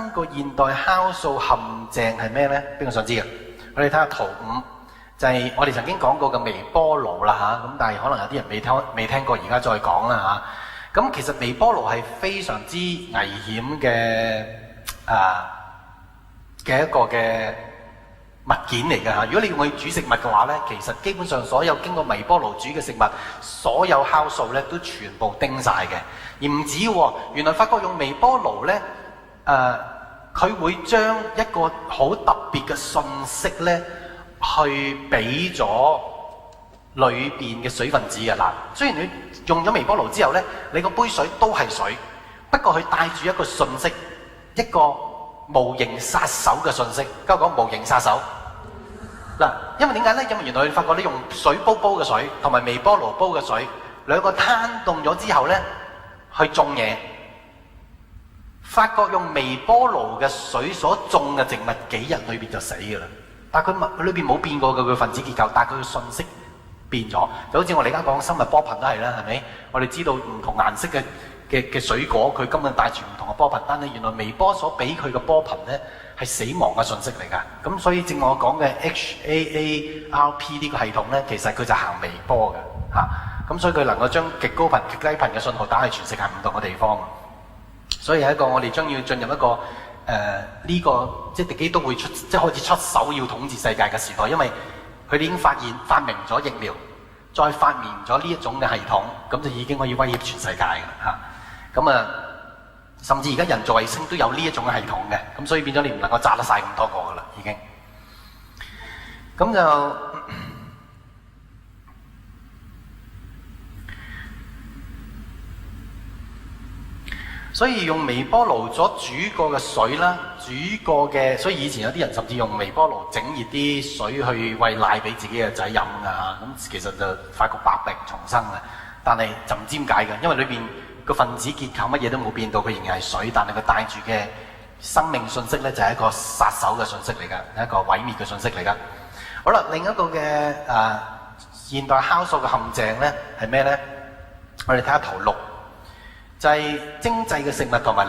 個現代酵素陷阱係咩呢？邊個想知嘅？我哋睇下圖5，就係我哋曾經講過嘅微波爐啦嚇。咁但係可能有啲人未聽過，而家再講啦嚇。咁其實微波爐係非常之危險嘅一個嘅物件嚟㗎嚇。如果你用去煮食物嘅話呢，其實基本上所有經過微波爐煮嘅食物，所有酵素呢都全部叮晒嘅。而唔止喎，原來發覺用微波爐呢，佢會將一個好特別嘅信息呢，去俾咗裏邊嘅水分子嘅嗱。雖然你用咗微波爐之後呢，你個杯水都係水，不過佢帶住一個信息，一個無形殺手嘅信息。今日講無形殺手嗱，因為點解呢？因為原來你發覺你用水煲嘅水同埋微波爐煲嘅水兩個攤凍咗之後呢，去種嘢，發覺用微波爐嘅水所種嘅植物幾日裏邊就死㗎啦。但係佢裏邊冇變過嘅佢分子結構，但係佢嘅信息變咗。就好似我哋而家講生物波頻都係啦，係咪？我哋知道唔同顏色嘅水果，佢根本帶住唔同嘅波頻，但係原來微波所俾佢嘅波頻呢，係死亡嘅信息嚟㗎。咁所以正我講嘅 HAARP 呢個系統呢，其實佢就行微波嘅嚇。咁所以佢能夠將極高頻、極低頻嘅信號打去全世界唔同嘅地方。所以係一個我哋將要進入一個呢個即係敵機都會即係開始出手要統治世界嘅時代，因為佢哋已經發明咗疫苗，再發明咗呢一種嘅系統，咁就已經可以威脅全世界㗎嚇。咁甚至而家人造衛星都有呢一種嘅系統嘅，咁所以變咗你唔能夠炸得晒咁多個㗎啦，已經。咁就所以用微波爐所煮過嘅水啦，煮過嘅，所以以前有啲人甚至用微波爐整熱啲水去餵奶俾自己嘅仔飲㗎嚇。咁其實就發覺百病重生嘅，但係就唔知點解嘅，因為裏邊個分子結構乜嘢都冇變到，佢仍然係水，但係佢帶住嘅生命信息咧就係一個殺手嘅信息嚟㗎，一個毀滅嘅信息嚟㗎。好啦，另一個嘅現代酵素嘅陷阱咧係咩咧？我哋睇下圖6。就係精製嘅食物同埋